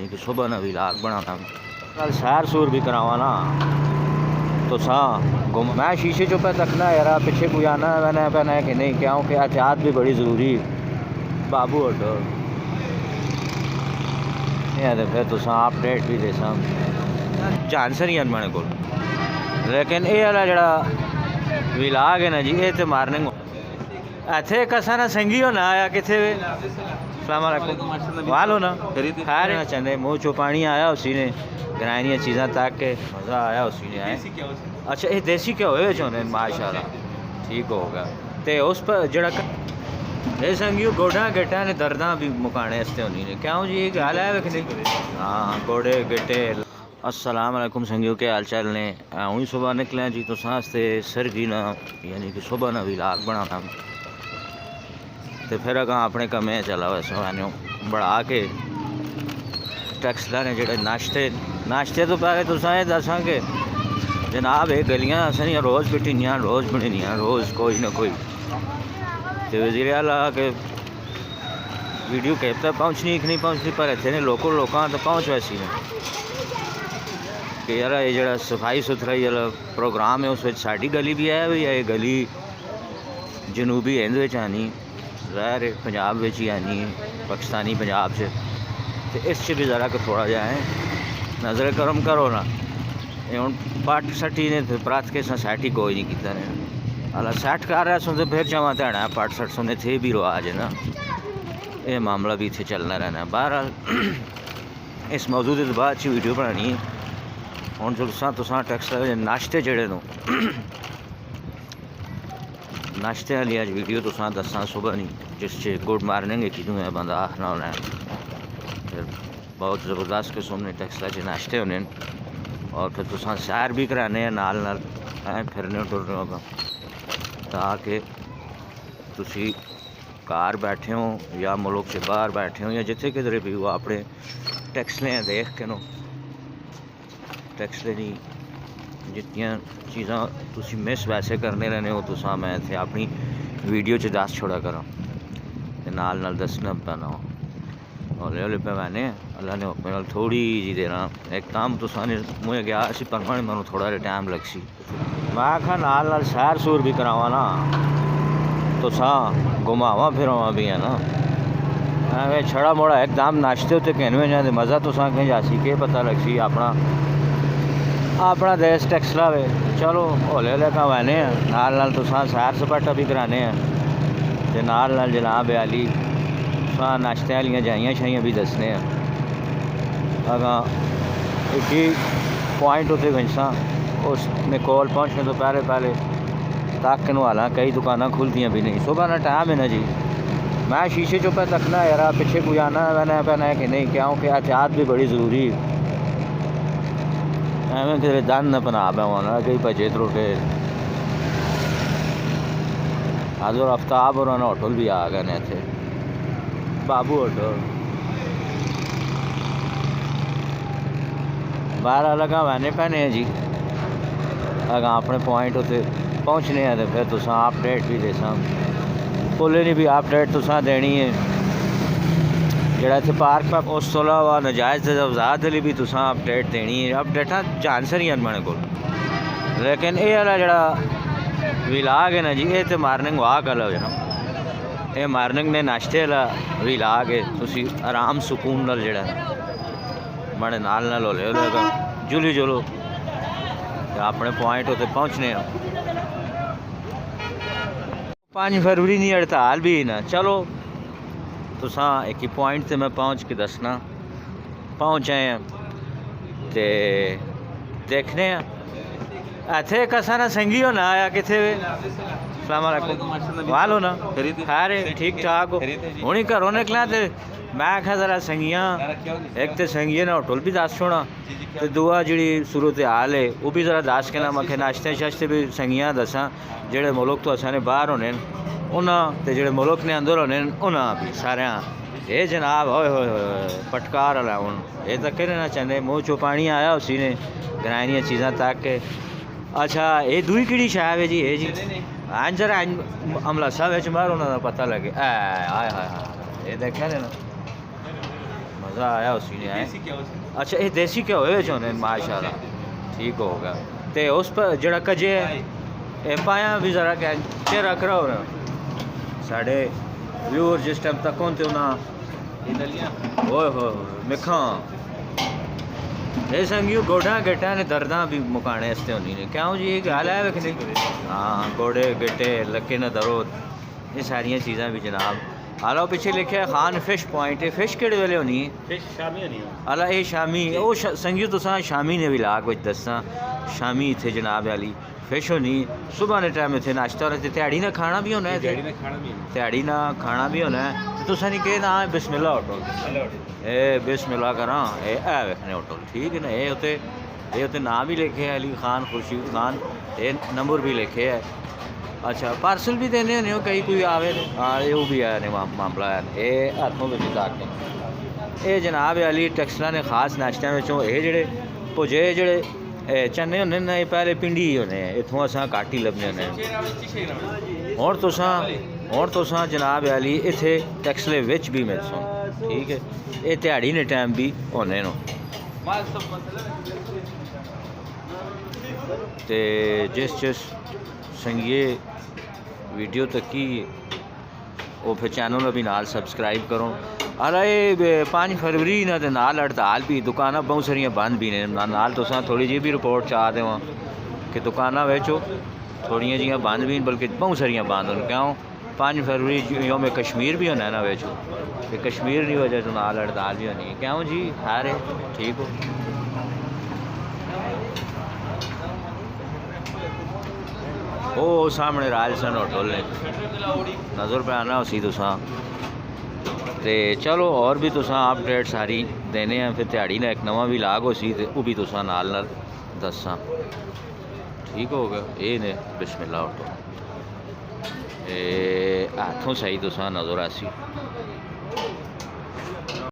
यानी कि सुबह ना व्लॉग बनाना कल सैर सूर भी करावा ना तो सा घूम मैं शीशे चो पे तकना यार पिछे कोई आना वैना पैना है कि नहीं, क्योंकि एहतियात भी बड़ी ज़रूरी बाबू हटो फिर तुसा अपडेट भी दे जानसर ही मेरे को। लेकिन ये वाला जड़ा व्लॉग है ना जी, ये तो मारने इतने कसा ना संगी होना आया कितने वालो ना खैर ना चंदे मुँह चो पानी आया उसी ने ग्राइनिया चीज़ा तक के मज़ा आया उसी ने आया। अच्छा ये देसी क्या होए चाहते माशाल्लाह ठीक होगा। तो उस पर जड़ा ये संगियो गोडा गेटा ने दर्दा भी मुकाने वास्ते होनी ने क्यों जी ये गल है कि नहीं। हाँ गोडे गेटे। अस्सलाम वालेकुम संगियो के हाल चाल ने हूँ ही सुबह निकले जी तो सांसते सरगी ना यानी कि सुबह ना व्लॉग बनाना तो फिर अगर अपने कमें चला वैसे मैंने बढ़ा के टैक्सला ने जोड़े नाश्ते तो पहले तुसा ये दसा कि जनाब ये गलियां असें रोज़ पिटियां रोज़ बनियां रोज़ कोई ना कोई तो वज़ीर आला के वीडियो कैब तक पहुँचनी कि नहीं पहुँचनी पर इतने लोगों तो पहुँच वैसी ने कि यार ये जरा सफाई सुथराई वाला प्रोग्राम है उस साड़ी गली भी है भी ये गली जनूबी हिंद में आनी ज़ाहिर पंजाब में ही आनी है पाकिस्तानी पंजाब से तो इस भी ज़रा कि थोड़ा जा है नज़र करम करो ना ये हूँ पट सटी ने परत के सैट ही कोई नहीं किया ने अला सैट कर रहा सुनते फिर चावा ध्याना पट सट सुनने थे भी रिवाज है ना ये मामला भी इतने चलना रहना है। बहरहाल इस मौजूद के बाद च वीडियो बनानी है हूँ जो तुसा टैक्स नाश्ते जड़े नो नाश्ते वाली अज वीडियो तुसा दसा सुबह नहीं जिस गुड मॉर्निंग कि है बंदा आखना होना फिर बहुत ज़बरदस्त किस्म ने टैक्सला च नाश्ते होने और फिर तुसा सैर भी कराने नाल नाल फिरने टुरने होगा ताकि तुसी घर बैठे हो या मुल्क से बाहर बैठे हो या जिथे किधरे भी हो अपने टैक्सले देख के नो टैक्सले दी जितनियां चीज़ां तुसी मिस वैसे करने रहने हो तुसा मैं इत्थे अपनी वीडियो च दस छोड़ा करा नाल नाल दसना पैना हो हौले हौले पे मैंने अल्लाह ने हुक्म थोड़ी जी देना एक काम तुसा ने मुझे गया असी परमाने मैं थोड़ा जहा टाइम लग सी मैं आखा नाल नाल सैर सूर भी करावा ना तुसा घुमावा फिरवा भी है ना एवं छड़ा मोड़ा एकदम नाश्ते उत्ते कहने जाते मज़ा तुसा कहीं जासी के पता लग सी अपना अपना देश टैक्सला वे चलो हौले हौले कहवाने नाल नाल तुसा सैर सपाटा भी कराने ते नाल नाल जनाब आली तुसा नाश्ते वाली जाइयां शाइयां भी दसने अगर एक ही पॉइंट उत्ते गंसा उस में कोल पहुँचने तो पहले तक नवाला कई दुकाना खुलतियाँ भी नहीं सुबह ना टाइम है ना जी। मैं शीशे चो पे तकना यार पिछे कोई आना वैना पैना है कि नहीं, क्योंकि एहतियात भी बड़ी ज़रूरी एवं किधरे दन न बना पाना कई भजे त्रुटे आज और आफ्ताब और होटल भी आ गए ने इतने बाबू होटल बाहर लगा वैने पैने हैं जी। अगर अपने पॉइंट उत्ते पहुँचने हैं तो फिर तुसा अपडेट भी दे पुले ने भी अपडेट तुसा देनी है जरा इतने पार्क पर उस तो अलावा नजायज़ अवजात वाली भी तुसा अपडेट देनी है। अपडेटा जानसर ही मेरे को। लेकिन ये वाला जड़ा व्लॉग है ना जी ये तो मॉर्निंग वॉक वाला हो ना ये मॉर्निंग ने नाश्ते वाला व्लॉग है तुसी आराम सुकून नाल जड़ा बड़े नाल नाल होले होले जुली जुलो अपने पॉइंट उत्ते पहुँचने 5 फरवरी नहीं हड़ताल भी ना चलो तुसा एक ही पॉइंट से मैं पहुँच के दसना पहुँच आए हैं ते देखने इतने कसा ना संगी होना आया कितने वालो ना खैर ठीक ठाक हो हूँ ही घरों निकला तो मैं आखा जरा संगियां एक तो संगिया ने होटल भी दस छोड़ा तो दूआ जी सूरत हाल है वह भी जरा दस के ना मैं नाश्ते शाश्ते भी संगियां दसा जोड़े मुल्क तो असा ने बाहर होने उन्होंने जोड़े मुल्क ने अंदर होने उन्होंने भी सारे ये जनाब होए होए पटकार वाला हूँ ये तो कहने ना चाहते मुँह चो पानी आया उसी ने ग्राइनिया चीज़ा तक के। अच्छा ये दूई कि शायद है जी ये जी हाँ जरा अमला साहब मारो उन्होंने पता लगे आए हाय हाय ये देखे ना मज़ा आया उसी ने देसी है। क्या उसे? अच्छा ये देसी क्या होए चाहने माशाल्लाह ठीक हो गया। तो उस पर जड़ा कजे ए पाया भी ज़रा क्या चेहरा करो ना साढ़े व्यूअर जिस टाइम तक होते ना ये नलियां ओए हो मिखा ये संगियो गोडा गेटा ने दर्दा भी मुकाने इसते होनी ने क्यों जी ये गल है वेखने हाँ गोडे गेटे लक्के न दर्द ये सारियां चीज़ां भी जनाब आला पीछे लिखे है खान फिश पॉइंट है फिश केड़े वेले होनी है फिश शामी नहीं हो आला ये शामी ओ संगियो तुसा शामी ने भी लाग विच दसा शामी इत्थे जनाब वाली फिश होनी सुबह ने टाइम इत्थे नाश्ता और ध्याड़ी ना खाना भी होना है डैडी ने खाना भी है ध्याड़ी ना खाना भी होना है तो तुसा नहीं कहे ना बिस्मिल्लाह होटल हेलो ए बिस्मिल्लाह करा ए वेखने होटल ठीक है ना ये उते नाम भी लिखे है अली खान खुर्शीद खान ये नंबर भी लिखे है। अच्छा पार्सल भी देने होने हो कई कोई आवे हाँ ये भी है ने मामला है ये हाथों में ताकत ये जनाब अली टेक्सला ने खास नाश्ते में ये जेड़े भुजे जेड़े चने होने ना ये पहले पिंडी ही होने इतों असां घट ही लभने होने और तुसा जनाब अली इत्थे टैक्सले विच भी मिल सो ठीक है ये ध्याड़ी ने टाइम भी होने नो ते जिस संगिए वीडियो तक की वो फिर चैनल भी नाल सब्सक्राइब करो। अरे 5 फरवरी ना ते नाल हड़ताल भी दुकाना बहुत सारियां बंद भी ने नाल तुसां थोड़ी जी भी रिपोर्ट चाह देवां कि दुकाना वेचो थोड़ियां जियां बंद भी बल्कि बहुत सारियां बंद होन क्यों 5 फरवरी योम कश्मीर भी होना है ना वेचो कि कश्मीर की वजह तो नाल हड़ताल भी होनी है क्यों जी हारे ठीक हो। ओ सामने राजस्थान होटल ने नज़र पे आना उसी तुसा ते चलो और भी तुसा अपडेट सारी देने हैं फिर ध्याड़ी ना एक नवा भी लाग हो सी वो भी तुसा नाल दसा ठीक हो गया ये ने बिस्मिल्लाह होटल हाथों सही तुसा नज़र आसी।